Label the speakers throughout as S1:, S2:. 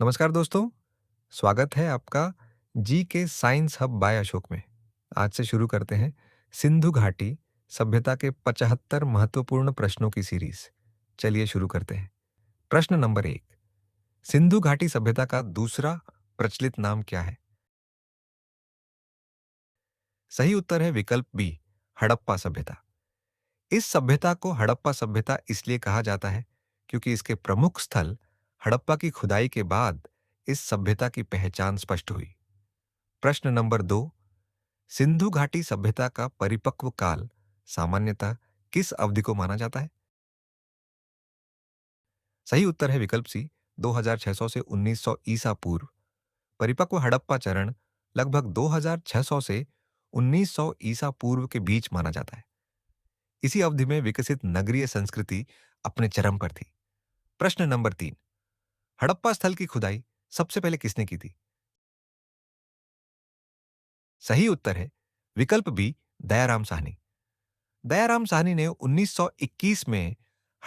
S1: नमस्कार दोस्तों, स्वागत है आपका जी के साइंस हब बाय अशोक में। आज से शुरू करते हैं सिंधु घाटी सभ्यता के 75 महत्वपूर्ण प्रश्नों की सीरीज। चलिए शुरू करते हैं। प्रश्न नंबर 1। सिंधु घाटी सभ्यता का दूसरा प्रचलित नाम क्या है? सही उत्तर है विकल्प बी, हड़प्पा सभ्यता। इस सभ्यता को हड़प्पा सभ्यता इसलिए कहा जाता है क्योंकि इसके प्रमुख स्थल हड़प्पा की खुदाई के बाद इस सभ्यता की पहचान स्पष्ट हुई। प्रश्न नंबर 2। सिंधु घाटी सभ्यता का परिपक्व काल सामान्यतः किस अवधि को माना जाता है? सही उत्तर है विकल्प सी, 2600 से 1900 ईसा पूर्व। परिपक्व हड़प्पा चरण लगभग 2600 से 1900 ईसा पूर्व के बीच माना जाता है। इसी अवधि में विकसित नगरीय संस्कृति अपने चरम पर थी। प्रश्न नंबर 3। हड़प्पा स्थल की खुदाई सबसे पहले किसने की थी? सही उत्तर है विकल्प बी, दयाराम साहनी। दयाराम साहनी ने 1921 में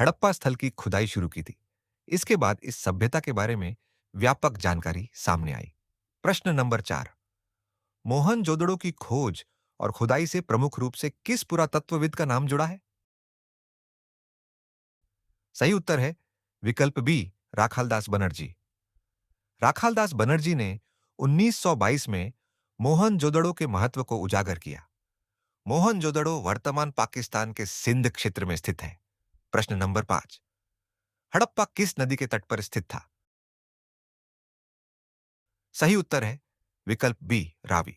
S1: हड़प्पा स्थल की खुदाई शुरू की थी। इसके बाद इस सभ्यता के बारे में व्यापक जानकारी सामने आई। प्रश्न नंबर 4। मोहनजोदड़ो की खोज और खुदाई से प्रमुख रूप से किस पुरातत्वविद का नाम जुड़ा है? सही उत्तर है विकल्प बी, राखालदास बनर्जी। राखालदास बनर्जी ने 1922 में मोहनजोदड़ो के महत्व को उजागर किया। मोहनजोदड़ो वर्तमान पाकिस्तान के सिंध क्षेत्र में स्थित है। प्रश्न नंबर 5। हड़प्पा किस नदी के तट पर स्थित था? सही उत्तर है विकल्प बी, रावी।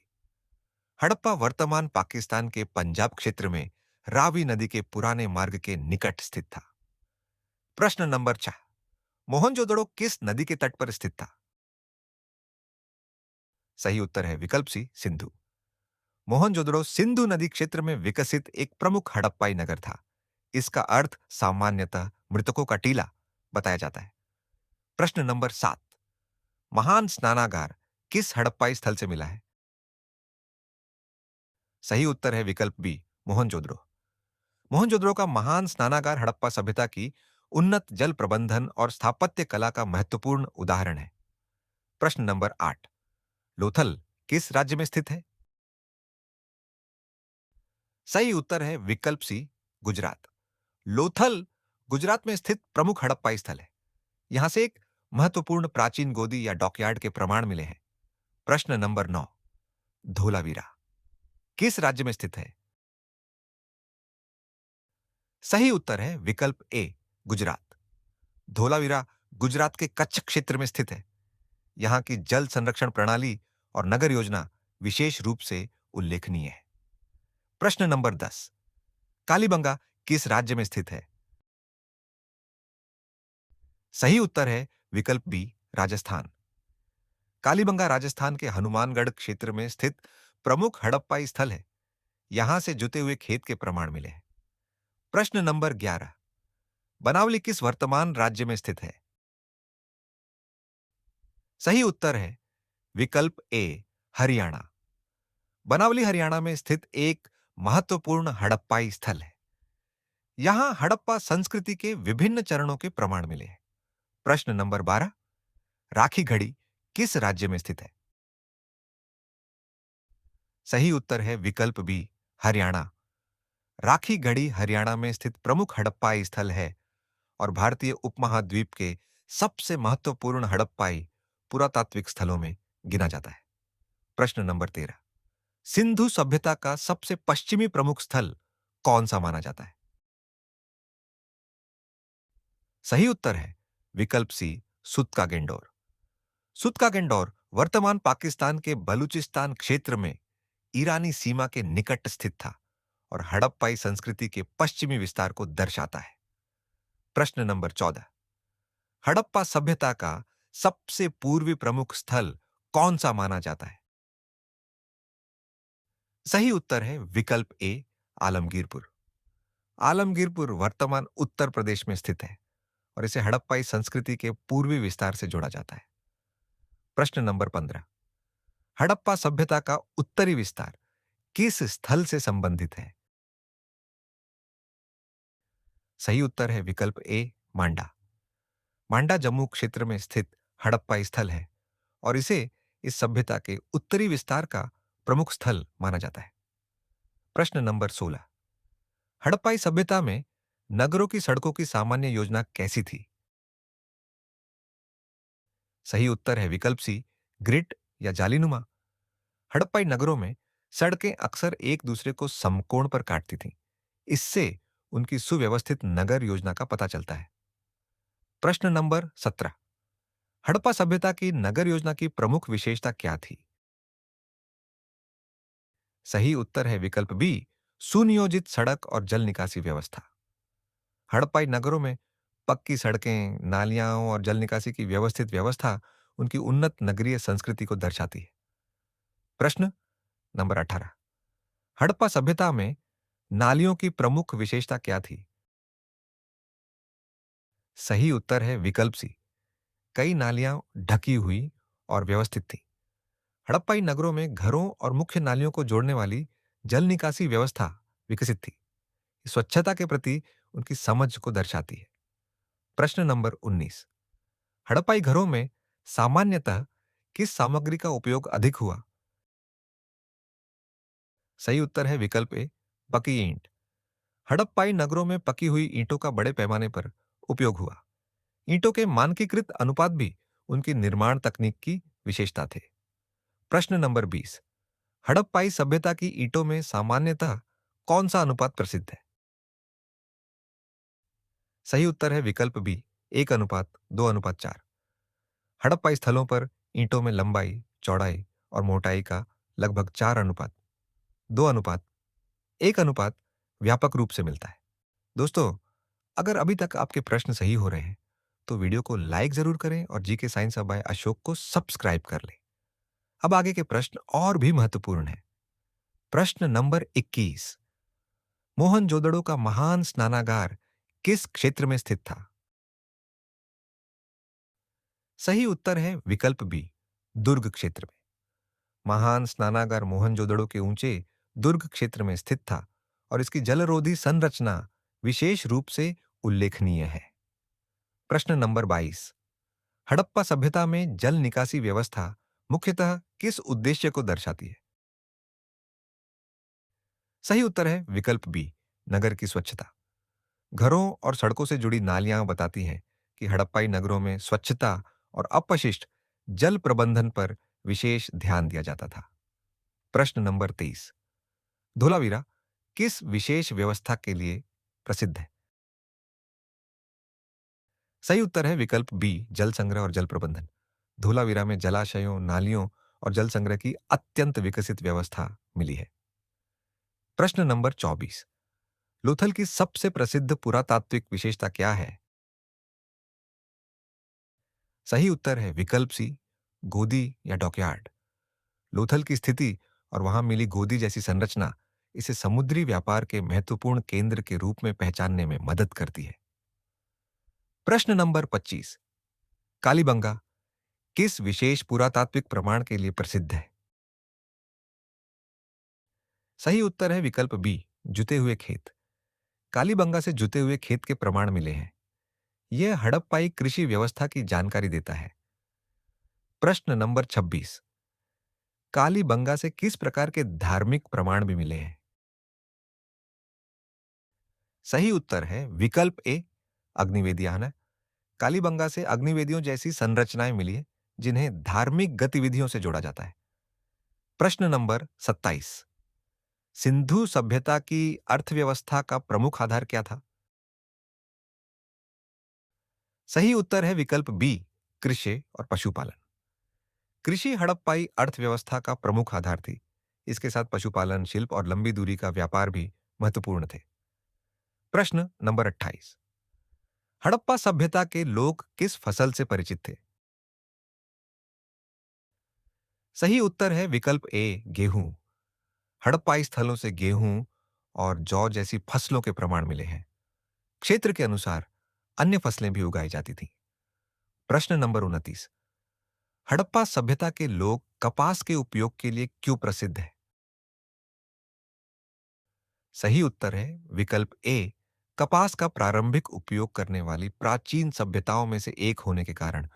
S1: हड़प्पा वर्तमान पाकिस्तान के पंजाब क्षेत्र में रावी नदी के पुराने मार्ग के निकट स्थित था। प्रश्न नंबर 6। मोहनजोदड़ो किस नदी के तट पर स्थित था? सही उत्तर है विकल्प सी, सिंधु। मोहनजोदड़ो सिंधु नदी क्षेत्र में विकसित एक प्रमुख हड़प्पाई नगर था। इसका अर्थ सामान्यतः मृतकों का टीला बताया जाता है। प्रश्न नंबर 7। महान स्नानागार किस हड़प्पाई स्थल से मिला है? सही उत्तर है विकल्प बी, मोहनजोदड़ो। मोहनजोदड़ो का महान स्नानागार हड़प्पा सभ्यता की उन्नत जल प्रबंधन और स्थापत्य कला का महत्वपूर्ण उदाहरण है। प्रश्न नंबर 8। लोथल किस राज्य में स्थित है? सही उत्तर है विकल्प सी, गुजरात। लोथल गुजरात में स्थित प्रमुख हड़प्पाई स्थल है। यहां से एक महत्वपूर्ण प्राचीन गोदी या डॉकयार्ड के प्रमाण मिले हैं। प्रश्न नंबर 9। धोलावीरा किस राज्य में स्थित है? सही उत्तर है विकल्प ए, गुजरात। धोलावीरा गुजरात के कच्छ क्षेत्र में स्थित है। यहां की जल संरक्षण प्रणाली और नगर योजना विशेष रूप से उल्लेखनीय है। प्रश्न नंबर 10। कालीबंगा किस राज्य में स्थित है? सही उत्तर है विकल्प बी, राजस्थान। कालीबंगा राजस्थान के हनुमानगढ़ क्षेत्र में स्थित प्रमुख हड़प्पाई स्थल है। यहां से जुते हुए खेत के प्रमाण मिले हैं। प्रश्न नंबर 11। बनावली किस वर्तमान राज्य में स्थित है? सही उत्तर है विकल्प ए, हरियाणा। बनावली हरियाणा में स्थित एक महत्वपूर्ण हड़प्पाई स्थल है। यहां हड़प्पा संस्कृति के विभिन्न चरणों के प्रमाण मिले हैं। प्रश्न नंबर 12। राखी घड़ी किस राज्य में स्थित है? सही उत्तर है विकल्प बी, हरियाणा। राखी घड़ी हरियाणा में स्थित प्रमुख हड़प्पाई स्थल है और भारतीय उपमहाद्वीप के सबसे महत्वपूर्ण हड़प्पाई पुरातात्विक स्थलों में गिना जाता है। प्रश्न नंबर 13। सिंधु सभ्यता का सबसे पश्चिमी प्रमुख स्थल कौन सा माना जाता है? सही उत्तर है विकल्प सी, सुत्का गेंडोर। सुत्का गेंडोर वर्तमान पाकिस्तान के बलूचिस्तान क्षेत्र में ईरानी सीमा के निकट स्थित था और हड़प्पाई संस्कृति के पश्चिमी विस्तार को दर्शाता है। प्रश्न नंबर 14। हड़प्पा सभ्यता का सबसे पूर्वी प्रमुख स्थल कौन सा माना जाता है? सही उत्तर है विकल्प ए, आलमगीरपुर। आलमगीरपुर वर्तमान उत्तर प्रदेश में स्थित है और इसे हड़प्पाई संस्कृति के पूर्वी विस्तार से जोड़ा जाता है। प्रश्न नंबर 15। हड़प्पा सभ्यता का उत्तरी विस्तार किस स्थल से संबंधित है? सही उत्तर है विकल्प ए, मांडा। मांडा जम्मू क्षेत्र में स्थित हड़प्पा स्थल है और इसे इस सभ्यता के उत्तरी विस्तार का प्रमुख स्थल माना जाता है। प्रश्न नंबर 16। हड़प्पाई सभ्यता में नगरों की सड़कों की सामान्य योजना कैसी थी? सही उत्तर है विकल्प सी, ग्रिड या जालीनुमा। हड़प्पाई नगरों में सड़कें अक्सर एक दूसरे को समकोण पर काटती थीं। इससे उनकी सुव्यवस्थित नगर योजना का पता चलता है। प्रश्न नंबर 17। हड़प्पा सभ्यता की नगर योजना की प्रमुख विशेषता क्या थी? सही उत्तर है विकल्प बी, सुनियोजित सड़क और जल निकासी व्यवस्था। हड़प्पाई नगरों में पक्की सड़कें, नालियां और जल निकासी की व्यवस्थित व्यवस्था उनकी उन्नत नगरीय संस्कृति को दर्शाती है। प्रश्न नंबर 18। हड़प्पा सभ्यता में नालियों की प्रमुख विशेषता क्या थी? सही उत्तर है विकल्प सी, कई नालियां ढकी हुई और व्यवस्थित थी। हड़प्पाई नगरों में घरों और मुख्य नालियों को जोड़ने वाली जल निकासी व्यवस्था विकसित थी। स्वच्छता के प्रति उनकी समझ को दर्शाती है। प्रश्न नंबर 19। हड़प्पाई घरों में सामान्यतः किस सामग्री का उपयोग अधिक हुआ? सही उत्तर है विकल्प ए, पकी ईंट। हड़प्पाई नगरों में पकी हुई ईंटों का बड़े पैमाने पर उपयोग हुआ। ईंटों के मानकीकृत अनुपात भी उनकी निर्माण तकनीक की विशेषता थे। प्रश्न नंबर 20। हड़प्पाई सभ्यता की ईंटों में सामान्यतः कौन सा अनुपात प्रसिद्ध है? सही उत्तर है विकल्प बी, 1:2:4। हड़प्पाई स्थलों पर ईंटों में लंबाई, चौड़ाई और मोटाई का लगभग 4:2:1 व्यापक रूप से मिलता है। दोस्तों, अगर अभी तक आपके प्रश्न सही हो रहे हैं, तो वीडियो को लाइक जरूर करें और जीके साइंस बाय अशोक को सब्सक्राइब कर लें। अब आगे के प्रश्न और भी महत्वपूर्ण हैं। प्रश्न नंबर 21। मोहनजोदड़ो का महान स्नानागार किस क्षेत्र में स्थित था? सही उत्तर है विकल्प बी, दुर्ग क्षेत्र में। महान स्नानागार मोहनजोदड़ो के ऊंचे दुर्ग क्षेत्र में स्थित था और इसकी जलरोधी संरचना विशेष रूप से उल्लेखनीय है। प्रश्न नंबर 22। हड़प्पा सभ्यता में जल निकासी व्यवस्था मुख्यतः किस उद्देश्य को दर्शाती है? सही उत्तर है विकल्प बी, नगर की स्वच्छता। घरों और सड़कों से जुड़ी नालियां बताती हैं कि हड़प्पाई नगरों में स्वच्छता और अपशिष्ट जल प्रबंधन पर विशेष ध्यान दिया जाता था। प्रश्न नंबर 23। धोलावीरा किस विशेष व्यवस्था के लिए प्रसिद्ध है? सही उत्तर है विकल्प बी, जल संग्रह और जल प्रबंधन। धोलावीरा में जलाशयों, नालियों और जल संग्रह की अत्यंत विकसित व्यवस्था मिली है। प्रश्न नंबर 24। लोथल की सबसे प्रसिद्ध पुरातात्विक विशेषता क्या है? सही उत्तर है विकल्प सी, गोदी या डॉकयार्ड। लोथल की स्थिति और वहां मिली गोदी जैसी संरचना इसे समुद्री व्यापार के महत्वपूर्ण केंद्र के रूप में पहचानने में मदद करती है। प्रश्न नंबर 25। कालीबंगा किस विशेष पुरातात्विक प्रमाण के लिए प्रसिद्ध है? सही उत्तर है विकल्प बी, जुते हुए खेत। कालीबंगा से जुते हुए खेत के प्रमाण मिले हैं। यह हड़प्पाई कृषि व्यवस्था की जानकारी देता है। प्रश्न नंबर 26। कालीबंगा से किस प्रकार के धार्मिक प्रमाण भी मिले हैं? सही उत्तर है विकल्प ए, अग्निवेदियाना। कालीबंगा से अग्निवेदियों जैसी संरचनाएं मिली है जिन्हें धार्मिक गतिविधियों से जोड़ा जाता है। प्रश्न नंबर 27। सिंधु सभ्यता की अर्थव्यवस्था का प्रमुख आधार क्या था? सही उत्तर है विकल्प बी, कृषि और पशुपालन। कृषि हड़प्पाई अर्थव्यवस्था का प्रमुख आधार थी। इसके साथ पशुपालन, शिल्प और लंबी दूरी का व्यापार भी महत्वपूर्ण थे। प्रश्न नंबर 28। हड़प्पा सभ्यता के लोग किस फसल से परिचित थे? सही उत्तर है विकल्प ए, गेहूं। हड़प्पाई स्थलों से गेहूं और जौ जैसी फसलों के प्रमाण मिले हैं। क्षेत्र के अनुसार अन्य फसलें भी उगाई जाती थीं। प्रश्न नंबर 29। हड़प्पा सभ्यता के लोग कपास के उपयोग के लिए क्यों प्रसिद्ध है? सही उत्तर है विकल्प ए, कपास का प्रारंभिक उपयोग करने वाली प्राचीन सभ्यताओं में से एक होने के कारण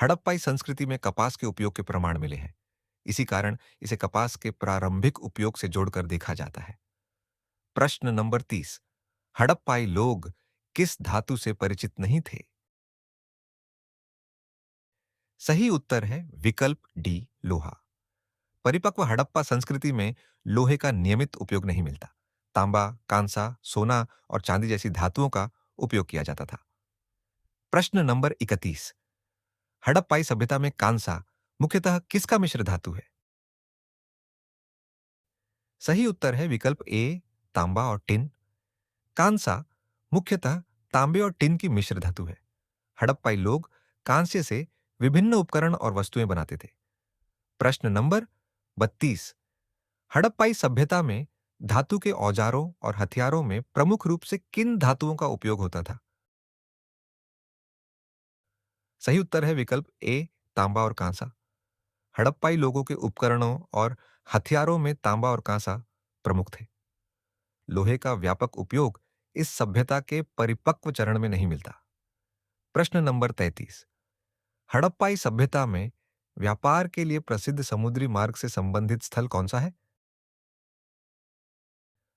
S1: हड़प्पाई संस्कृति में कपास के उपयोग के प्रमाण मिले हैं। इसी कारण इसे कपास के प्रारंभिक उपयोग से जोड़कर देखा जाता है। प्रश्न नंबर 30। हड़प्पाई लोग किस धातु से परिचित नहीं थे? सही उत्तर है विकल्प डी, लोहा। परिपक्व हड़प्पा संस्कृति में लोहे का नियमित उपयोग नहीं मिलता। तांबा, कांसा, सोना और चांदी जैसी धातुओं का उपयोग किया जाता था। प्रश्न नंबर 31। हड़प्पाई सभ्यता में कांसा मुख्यतः किसका मिश्र धातु है? सही उत्तर है विकल्प ए, तांबा और टिन। कांसा मुख्यतः तांबे और टिन की मिश्र धातु है। हड़प्पाई लोग कांस्य से विभिन्न उपकरण और वस्तुएं बनाते थे। प्रश्न नंबर 32। हड़प्पाई सभ्यता में धातु के औजारों और हथियारों में प्रमुख रूप से किन धातुओं का उपयोग होता था? सही उत्तर है विकल्प ए, तांबा और कांसा। हड़प्पाई लोगों के उपकरणों और हथियारों में तांबा और कांसा प्रमुख थे। लोहे का व्यापक उपयोग इस सभ्यता के परिपक्व चरण में नहीं मिलता। प्रश्न नंबर 33। हड़प्पाई सभ्यता में व्यापार के लिए प्रसिद्ध समुद्री मार्ग से संबंधित स्थल कौन सा है?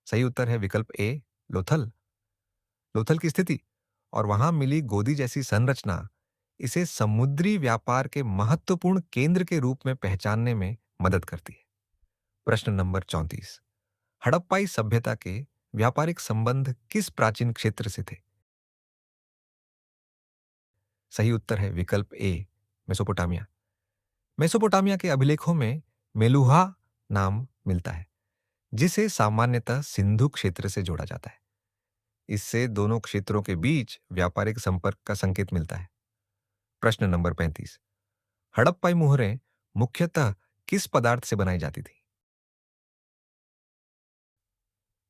S1: सही उत्तर है विकल्प ए, लोथल। लोथल की स्थिति और वहां मिली गोदी जैसी संरचना इसे समुद्री व्यापार के महत्वपूर्ण केंद्र के रूप में पहचानने में मदद करती है। प्रश्न नंबर 34। हड़प्पाई सभ्यता के व्यापारिक संबंध किस प्राचीन क्षेत्र से थे? सही उत्तर है विकल्प ए, मेसोपोटामिया। मेसोपोटामिया के अभिलेखों में मेलुहा नाम मिलता है, जिसे सामान्यतः सिंधु क्षेत्र से जोड़ा जाता है। इससे दोनों क्षेत्रों के बीच व्यापारिक संपर्क का संकेत मिलता है। प्रश्न नंबर 35। हड़प्पाई मुहरें मुख्यतः किस पदार्थ से बनाई जाती थी?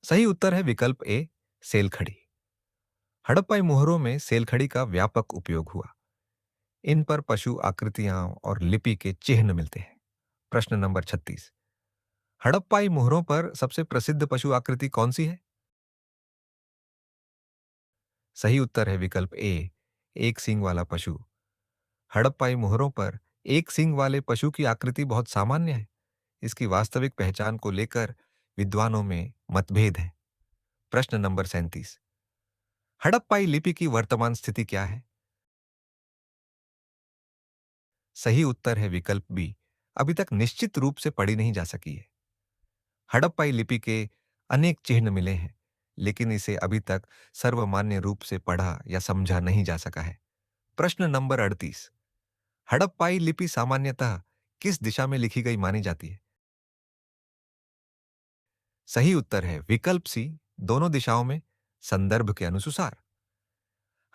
S1: सही उत्तर है विकल्प ए, सेलखड़ी। हड़प्पाई मुहरों में सेलखड़ी का व्यापक उपयोग हुआ। इन पर पशु आकृतियां और लिपि के चिन्ह मिलते हैं। प्रश्न नंबर 36। हड़प्पाई मुहरों पर सबसे प्रसिद्ध पशु आकृति कौन सी है? सही उत्तर है विकल्प ए, एक सींग वाला पशु। हड़प्पाई मुहरों पर एक सींग वाले पशु की आकृति बहुत सामान्य है। इसकी वास्तविक पहचान को लेकर विद्वानों में मतभेद है। प्रश्न नंबर 37। हड़प्पाई लिपि की वर्तमान स्थिति क्या है? सही उत्तर है विकल्प बी, अभी तक निश्चित रूप से पढ़ी नहीं जा सकी है। हड़प्पाई लिपि के अनेक चिन्ह मिले हैं, लेकिन इसे अभी तक सर्वमान्य रूप से पढ़ा या समझा नहीं जा सका है। प्रश्न नंबर 38। हड़प्पाई लिपि सामान्यतः किस दिशा में लिखी गई मानी जाती है? सही उत्तर है विकल्प सी, दोनों दिशाओं में संदर्भ के अनुसार।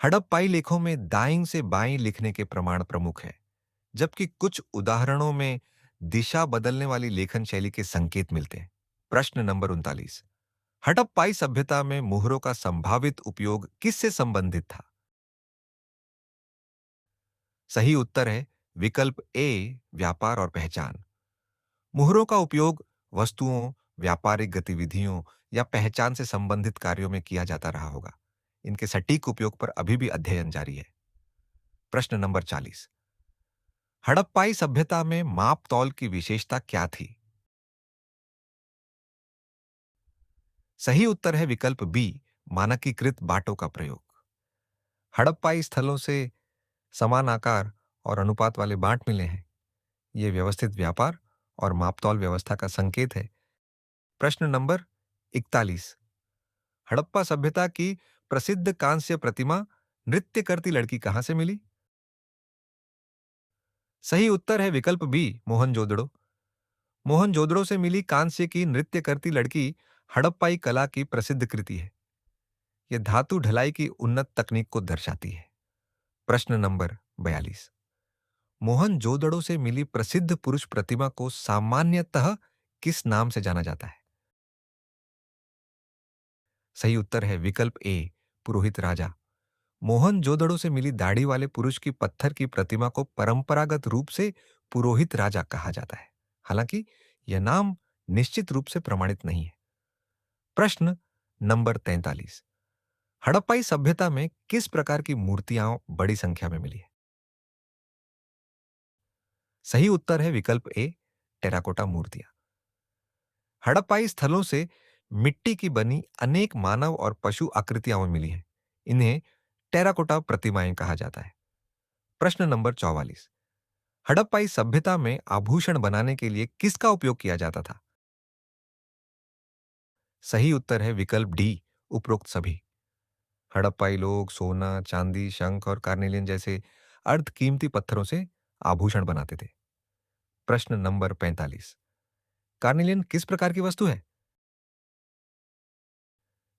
S1: हड़प्पाई लेखों में दाईं से बाईं लिखने के प्रमाण प्रमुख है, जबकि कुछ उदाहरणों में दिशा बदलने वाली लेखन शैली के संकेत मिलते हैं। प्रश्न नंबर 39। हड़प्पाई सभ्यता में मुहरों का संभावित उपयोग किससे संबंधित था? सही उत्तर है विकल्प ए, व्यापार और पहचान। मुहरों का उपयोग वस्तुओं, व्यापारिक गतिविधियों या पहचान से संबंधित कार्यों में किया जाता रहा होगा। इनके सटीक उपयोग पर अभी भी अध्ययन जारी है। प्रश्न नंबर 40। हड़प्पाई सभ्यता में माप तौल की विशेषता क्या थी? सही उत्तर है विकल्प बी, मानकीकृत बाटों का प्रयोग। हड़प्पाई स्थलों से समान आकार और अनुपात वाले बांट मिले हैं। ये व्यवस्थित व्यापार और मापतौल व्यवस्था का संकेत है। प्रश्न नंबर 41। हड़प्पा सभ्यता की प्रसिद्ध कांस्य प्रतिमा नृत्य करती लड़की कहां से मिली? सही उत्तर है विकल्प बी, मोहनजोदड़ो। मोहनजोदड़ो से मिली कांस्य की नृत्य करती लड़की हड़प्पाई कला की प्रसिद्ध कृति है। यह धातु ढलाई की उन्नत तकनीक को दर्शाती है। प्रश्न नंबर 42। मोहनजोदड़ो से मिली प्रसिद्ध पुरुष प्रतिमा को सामान्यतः किस नाम से जाना जाता है? सही उत्तर है विकल्प ए, पुरोहित राजा। मोहनजोदड़ो से मिली दाढ़ी वाले पुरुष की पत्थर की प्रतिमा को परंपरागत रूप से पुरोहित राजा कहा जाता है। हालांकि यह नाम निश्चित रूप से प्रमाणित नहीं है। प्रश्न नंबर 43। हड़प्पाई सभ्यता में किस प्रकार की मूर्तियां बड़ी संख्या में मिली है? सही उत्तर है विकल्प ए, टेराकोटा मूर्तियां। हड़प्पाई स्थलों से मिट्टी की बनी अनेक मानव और पशु आकृतियां मिली हैं। इन्हें टेराकोटा प्रतिमाएं कहा जाता है। प्रश्न नंबर 44। हड़प्पाई सभ्यता में आभूषण बनाने के लिए किसका उपयोग किया जाता था? सही उत्तर है विकल्प डी, उपरोक्त सभी। हड़प्पाई लोग सोना, चांदी, शंख और कार्नेलियन जैसे अर्ध कीमती पत्थरों से आभूषण बनाते थे। प्रश्न नंबर 45। कार्नेलियन किस प्रकार की वस्तु है?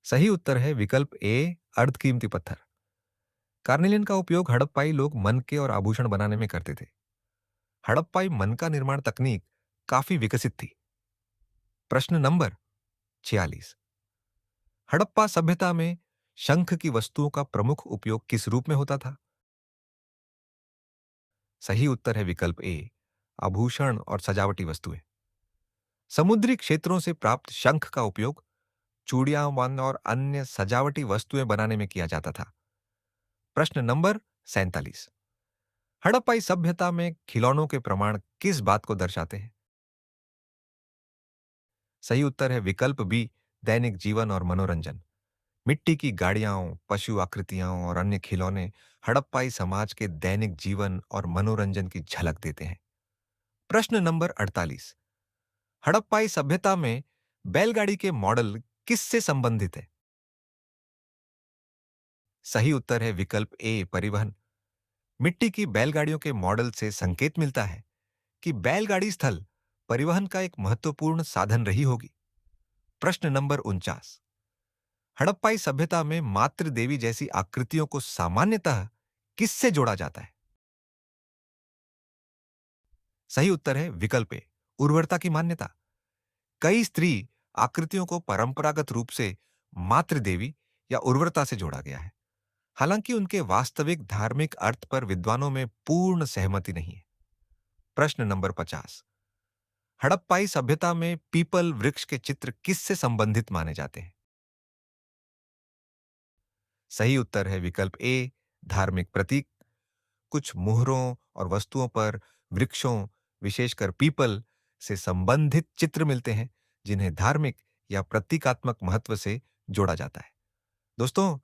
S1: सही उत्तर है विकल्प ए, अर्ध कीमती पत्थर। कार्नेलियन का उपयोग हड़प्पाई लोग मनके और आभूषण बनाने में करते थे। हड़प्पाई मनका निर्माण तकनीक काफी विकसित थी। प्रश्न नंबर 46। हड़प्पा सभ्यता में शंख की वस्तुओं का प्रमुख उपयोग किस रूप में होता था? सही उत्तर है विकल्प ए, आभूषण और सजावटी वस्तुएं। समुद्री क्षेत्रों से प्राप्त शंख का उपयोग चूड़ियां वन और अन्य सजावटी वस्तुएं बनाने में किया जाता था। प्रश्न नंबर 47। हड़प्पाई सभ्यता में खिलौनों के प्रमाण किस बात को दर्शाते हैं? सही उत्तर है विकल्प बी, दैनिक जीवन और मनोरंजन। मिट्टी की गाड़ियां, पशु आकृतियां और अन्य खिलौने हड़प्पाई समाज के दैनिक जीवन और मनोरंजन की झलक देते हैं। प्रश्न नंबर 48। हड़प्पाई सभ्यता में बैलगाड़ी के मॉडल किससे संबंधित है? सही उत्तर है विकल्प ए, परिवहन। मिट्टी की बैलगाड़ियों के मॉडल से संकेत मिलता है कि बैलगाड़ी स्थल परिवहन का एक महत्वपूर्ण साधन रही होगी। प्रश्न नंबर 49। हड़प्पाई सभ्यता में मातृ देवी जैसी आकृतियों को सामान्यतः किससे जोड़ा जाता है? सही उत्तर है विकल्प ए, उर्वरता की मान्यता। कई स्त्री आकृतियों को परंपरागत रूप से मातृ देवी या उर्वरता से जोड़ा गया है, हालांकि उनके वास्तविक धार्मिक अर्थ पर विद्वानों में पूर्ण सहमति नहीं है। प्रश्न नंबर 50। हड़प्पाई सभ्यता में पीपल वृक्ष के चित्र किससे संबंधित माने जाते हैं? सही उत्तर है विकल्प ए, धार्मिक प्रतीक। कुछ मुहरों और वस्तुओं पर वृक्षों, विशेषकर पीपल से संबंधित चित्र मिलते हैं, जिन्हें धार्मिक या प्रतीकात्मक महत्व से जोड़ा जाता है। दोस्तों,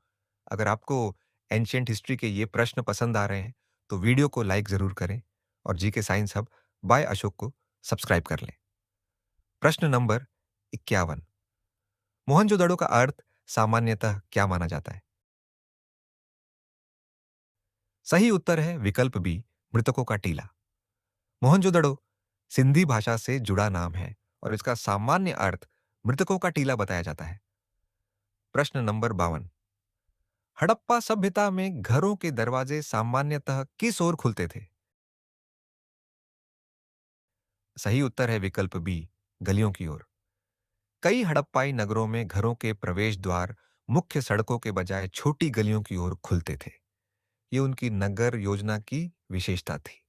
S1: अगर आपको एंशिएंट हिस्ट्री के ये प्रश्न पसंद आ रहे हैं, तो वीडियो को लाइक जरूर करें और GK science hub by Ashok को सब्सक्राइब कर लें। प्रश्न नंबर 51। मोहनजोदड़ो का अर्थ सामान्यतः क्या माना जाता है? सही उत्तर है विकल्प बी, मृतकों का टीला। मोहनजोदड़ो सिंधी भाषा से जुड़ा नाम है और इसका सामान्य अर्थ मृतकों का टीला बताया जाता है। प्रश्न नंबर 52। हड़प्पा सभ्यता में घरों के दरवाजे सामान्यतः किस ओर खुलते थे? सही उत्तर है विकल्प बी, गलियों की ओर। कई हड़प्पाई नगरों में घरों के प्रवेश द्वार मुख्य सड़कों के बजाय छोटी गलियों की ओर खुलते थे। ये उनकी नगर योजना की विशेषता थी।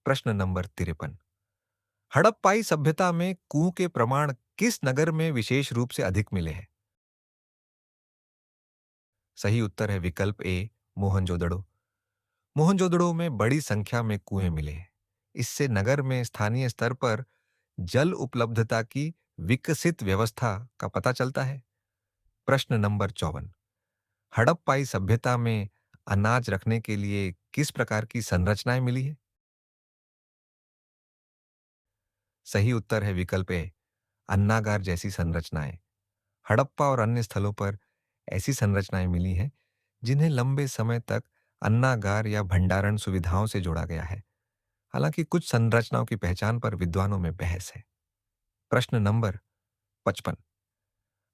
S1: प्रश्न नंबर 53। हड़प्पाई सभ्यता में कुओं के प्रमाण किस नगर में विशेष रूप से अधिक मिले हैं? सही उत्तर है विकल्प ए, मोहनजोदड़ो। मोहनजोदड़ो में बड़ी संख्या में कुएं मिले हैं। इससे नगर में स्थानीय स्तर पर जल उपलब्धता की विकसित व्यवस्था का पता चलता है। प्रश्न नंबर 54। हड़प्पाई सभ्यता में अनाज रखने के लिए किस प्रकार की संरचनाएं मिली है? सही उत्तर है विकल्प ए, अन्नागार जैसी संरचनाएं। हड़प्पा और अन्य स्थलों पर ऐसी संरचनाएं मिली हैं जिन्हें लंबे समय तक अन्नागार या भंडारण सुविधाओं से जोड़ा गया है। हालांकि कुछ संरचनाओं की पहचान पर विद्वानों में बहस है। प्रश्न नंबर 55।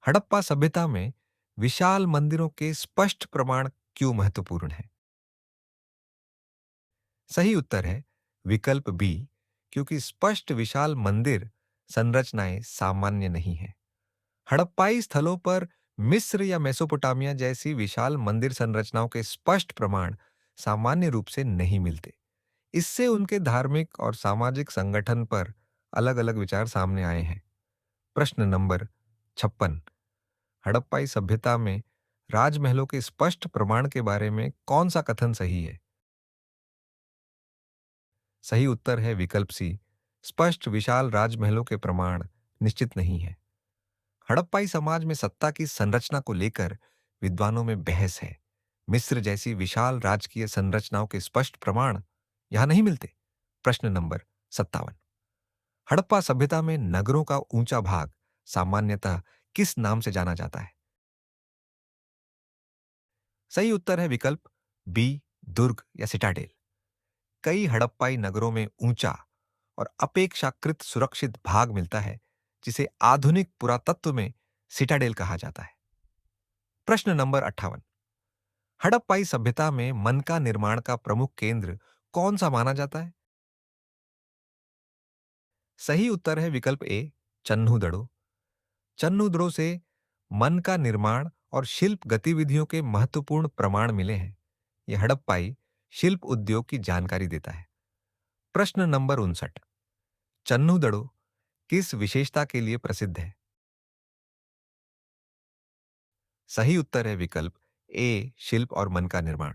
S1: हड़प्पा सभ्यता में विशाल मंदिरों के स्पष्ट प्रमाण क्यों महत्वपूर्ण है? सही उत्तर है विकल्प बी, क्योंकि स्पष्ट विशाल मंदिर संरचनाएं सामान्य नहीं है। हड़प्पाई स्थलों पर मिस्र या मेसोपोटामिया जैसी विशाल मंदिर संरचनाओं के स्पष्ट प्रमाण सामान्य रूप से नहीं मिलते। इससे उनके धार्मिक और सामाजिक संगठन पर अलग-अलग विचार सामने आए हैं। प्रश्न नंबर 56। हड़प्पाई सभ्यता में राजमहलों के स्पष्ट प्रमाण के बारे में कौन सा कथन सही है? सही उत्तर है विकल्प सी। स्पष्ट विशाल राजमहलों के प्रमाण निश्चित नहीं है। हड़प्पाई समाज में सत्ता की संरचना को लेकर विद्वानों में बहस है। मिस्र जैसी विशाल राजकीय संरचनाओं के स्पष्ट प्रमाण यहां नहीं मिलते। प्रश्न नंबर 57। हड़प्पा सभ्यता में नगरों का ऊंचा भाग सामान्यतः किस नाम से जाना जाता है? सही उत्तर है विकल्प बी, दुर्ग या सिटाडेल। कई हड़प्पाई नगरों में ऊंचा और अपेक्षाकृत सुरक्षित भाग मिलता है, जिसे आधुनिक पुरातत्व में सिटाडेल कहा जाता है। प्रश्न नंबर 58। हड़प्पाई सभ्यता में मन का निर्माण का प्रमुख केंद्र कौन सा माना जाता है? सही उत्तर है विकल्प ए, चन्हुदड़ो। चन्हुदड़ो से मन का निर्माण और शिल्प गतिविधियों के महत्वपूर्ण प्रमाण मिले हैं। यह हड़प्पाई शिल्प उद्योग की जानकारी देता है। प्रश्न नंबर 59। चन्हुदड़ो किस विशेषता के लिए प्रसिद्ध है? सही उत्तर है विकल्प ए, शिल्प और मन का निर्माण।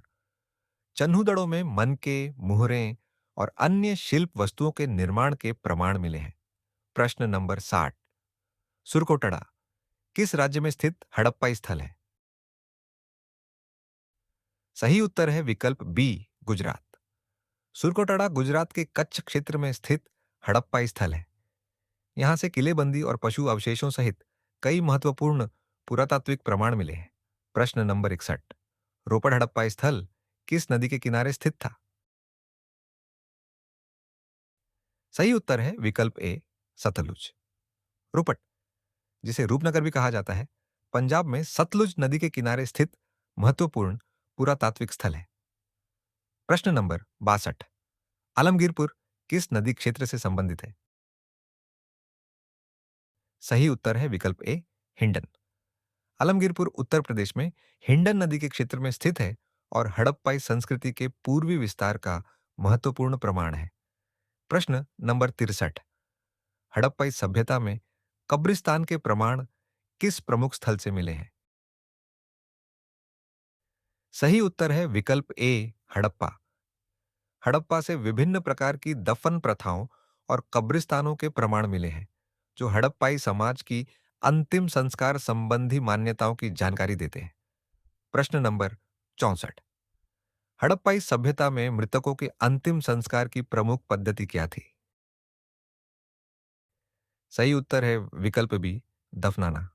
S1: चन्हुदड़ों में मन के मुहरें और अन्य शिल्प वस्तुओं के निर्माण के प्रमाण मिले हैं। प्रश्न नंबर 60। सुरकोटड़ा किस राज्य में स्थित हड़प्पाई स्थल है? सही उत्तर है विकल्प बी, गुजरात। सुरकोटड़ा गुजरात के कच्छ क्षेत्र में स्थित हड़प्पाई स्थल है। यहां से किलेबंदी और पशु अवशेषों सहित कई महत्वपूर्ण पुरातात्विक प्रमाण मिले हैं। प्रश्न नंबर 61। रोपड़ हड़प्पा स्थल किस नदी के किनारे स्थित था? सही उत्तर है विकल्प ए, सतलुज। रोपड़, जिसे रूपनगर भी कहा जाता है, पंजाब में सतलुज नदी के किनारे स्थित महत्वपूर्ण पुरातात्विक स्थल है। प्रश्न नंबर 62। आलमगीरपुर किस नदी क्षेत्र से संबंधित है? सही उत्तर है विकल्प ए, हिंडन। आलमगीरपुर उत्तर प्रदेश में हिंडन नदी के क्षेत्र में स्थित है और हड़प्पाई संस्कृति के पूर्वी विस्तार का महत्वपूर्ण प्रमाण है। प्रश्न नंबर 63। हड़प्पाई सभ्यता में कब्रिस्तान के प्रमाण किस प्रमुख स्थल से मिले हैं? सही उत्तर है विकल्प ए, हड़प्पा। हड़प्पा से विभिन्न प्रकार की दफन प्रथाओं और कब्रिस्तानों के प्रमाण मिले हैं, जो हड़प्पाई समाज की अंतिम संस्कार संबंधी मान्यताओं की जानकारी देते हैं। प्रश्न नंबर 64। हड़प्पाई सभ्यता में मृतकों के अंतिम संस्कार की प्रमुख पद्धति क्या थी? सही उत्तर है विकल्प बी, दफनाना।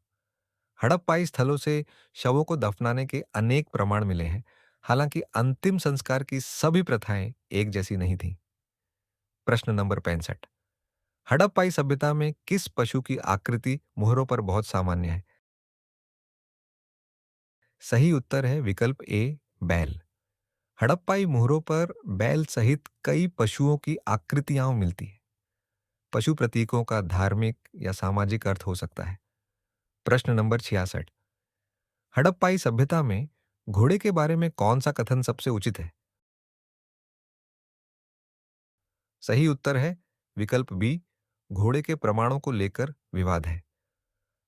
S1: हड़प्पाई स्थलों से शवों को दफनाने के अनेक प्रमाण मिले हैं, हालांकि अंतिम संस्कार की सभी प्रथाएं एक जैसी नहीं थीं। प्रश्न नंबर 65। हड़प्पाई सभ्यता में किस पशु की आकृति मोहरों पर बहुत सामान्य है? सही उत्तर है विकल्प ए, बैल। हड़प्पाई मोहरों पर बैल सहित कई पशुओं की आकृतियां मिलती है। पशु प्रतीकों का धार्मिक या सामाजिक अर्थ हो सकता है। प्रश्न नंबर 66। हड़प्पाई सभ्यता में घोड़े के बारे में कौन सा कथन सबसे उचित है? सही उत्तर है विकल्प बी, घोड़े के प्रमाणों को लेकर विवाद है।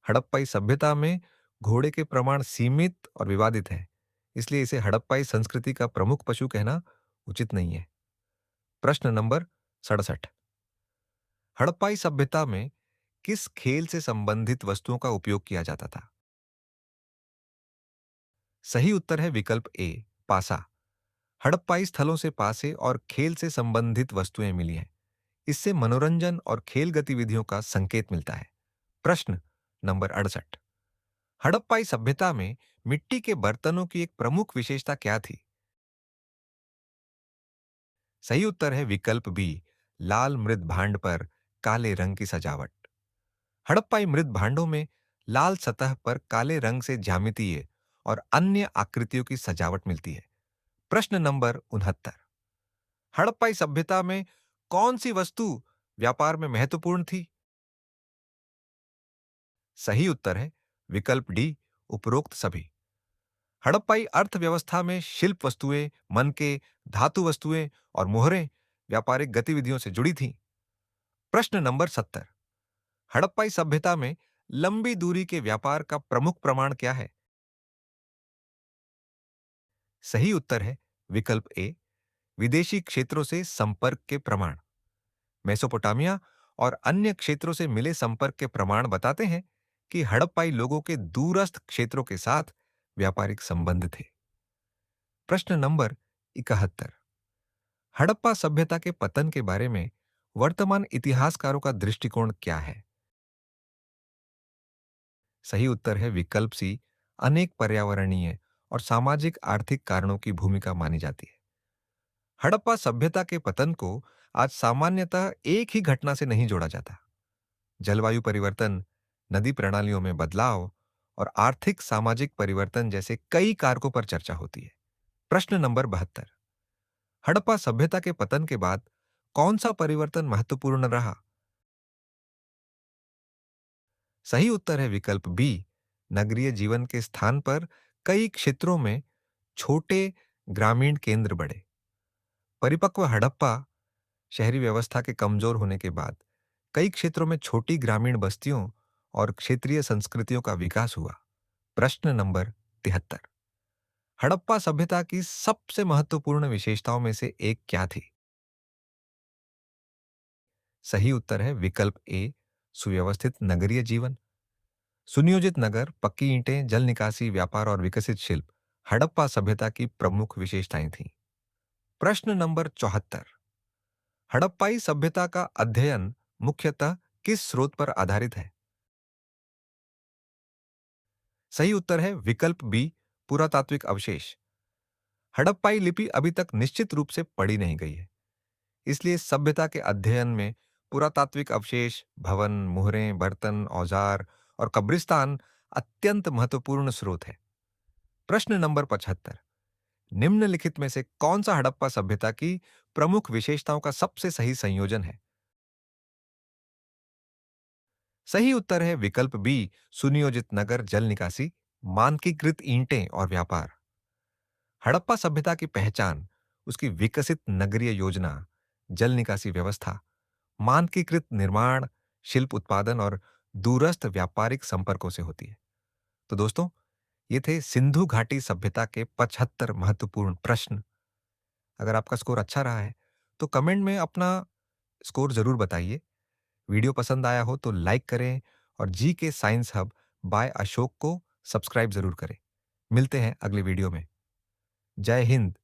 S1: हड़प्पाई सभ्यता में घोड़े के प्रमाण सीमित और विवादित हैं, इसलिए इसे हड़प्पाई संस्कृति का प्रमुख पशु कहना उचित नहीं है। प्रश्न नंबर 67। हड़प्पाई सभ्यता में किस खेल से संबंधित वस्तुओं का उपयोग किया जाता था? सही उत्तर है विकल्प ए, पासा। हड़प्पाई स्थलों से पासे और खेल से संबंधित वस्तुएं मिली हैं। इससे मनोरंजन और खेल गतिविधियों का संकेत मिलता है। प्रश्न नंबर 68। हड़प्पाई सभ्यता में मिट्टी के बर्तनों की एक प्रमुख विशेषता क्या थी? सही उत्तर है विकल्प बी, लाल मृत भांड पर काले रंग की सजावट। हड़प्पाई मृत भांडों में लाल सतह पर काले रंग से ज्यामितीय और अन्य आकृतियों की सजावट मिलती है। प्रश्न नंबर 69। हड़प्पाई सभ्यता में कौन सी वस्तु व्यापार में महत्वपूर्ण थी? सही उत्तर है विकल्प डी, उपरोक्त सभी। हड़प्पाई अर्थव्यवस्था में शिल्प वस्तुएं, मनके, धातु वस्तुएं और मोहरें व्यापारिक गतिविधियों से जुड़ी थीं। प्रश्न नंबर 70। हड़प्पाई सभ्यता में लंबी दूरी के व्यापार का प्रमुख प्रमाण क्या है? सही उत्तर है विकल्प ए, विदेशी क्षेत्रों से संपर्क के प्रमाण। मेसोपोटामिया और अन्य क्षेत्रों से मिले संपर्क के प्रमाण बताते हैं कि हड़प्पाई लोगों के दूरस्थ क्षेत्रों के साथ व्यापारिक संबंध थे। प्रश्न नंबर 71। हड़प्पा सभ्यता के पतन के बारे में वर्तमान इतिहासकारों का दृष्टिकोण क्या है? सही उत्तर है विकल्प सी, अनेक पर्यावरणीय और सामाजिक आर्थिक कारणों की भूमिका मानी जाती है। हड़प्पा सभ्यता के पतन को आज सामान्यतः एक ही घटना से नहीं जोड़ा जाता। जलवायु परिवर्तन, नदी प्रणालियों में बदलाव और आर्थिक सामाजिक परिवर्तन जैसे कई कारकों पर चर्चा होती है। प्रश्न नंबर 72। हड़प्पा सभ्यता के पतन के बाद कौन सा परिवर्तन महत्वपूर्ण रहा? सही उत्तर है विकल्प बी, नगरीय जीवन के स्थान पर कई क्षेत्रों में छोटे ग्रामीण केंद्र बढ़े। परिपक्व हड़प्पा शहरी व्यवस्था के कमजोर होने के बाद कई क्षेत्रों में छोटी ग्रामीण बस्तियों और क्षेत्रीय संस्कृतियों का विकास हुआ। प्रश्न नंबर 73। हड़प्पा सभ्यता की सबसे महत्वपूर्ण विशेषताओं में से एक क्या थी? सही उत्तर है विकल्प ए, सुव्यवस्थित नगरीय जीवन। सुनियोजित नगर, पक्की ईंटें, जल निकासी, व्यापार और विकसित शिल्प हड़प्पा सभ्यता की प्रमुख विशेषताएं थीं। प्रश्न नंबर 74। हड़प्पाई सभ्यता का अध्ययन मुख्यतः किस स्रोत पर आधारित है? सही उत्तर है विकल्प बी, पुरातात्विक अवशेष। हड़प्पाई लिपि अभी तक निश्चित रूप से पढ़ी नहीं गई है, इसलिए सभ्यता के अध्ययन में पुरातात्विक अवशेष, भवन, मुहरें, बर्तन, औजार और कब्रिस्तान अत्यंत महत्वपूर्ण स्रोत है। प्रश्न नंबर 75। निम्नलिखित में से कौन सा हड़प्पा सभ्यता की प्रमुख विशेषताओं का सबसे सही संयोजन है? सही उत्तर है विकल्प बी, सुनियोजित नगर, जल निकासी, मानकीकृत ईंटें और व्यापार। हड़प्पा सभ्यता की पहचान उसकी विकसित नगरीय योजना, जल निकासी व्यवस्था, मानकीकृत निर्माण, शिल्प उत्पादन और दूरस्थ व्यापारिक संपर्कों से होती है। तो दोस्तों, ये थे सिंधु घाटी सभ्यता के 75 महत्वपूर्ण प्रश्न। अगर आपका स्कोर अच्छा रहा है तो कमेंट में अपना स्कोर जरूर बताइए। वीडियो पसंद आया हो तो लाइक करें और जी के साइंस हब बाय अशोक को सब्सक्राइब जरूर करें। मिलते हैं अगले वीडियो में। जय हिंद।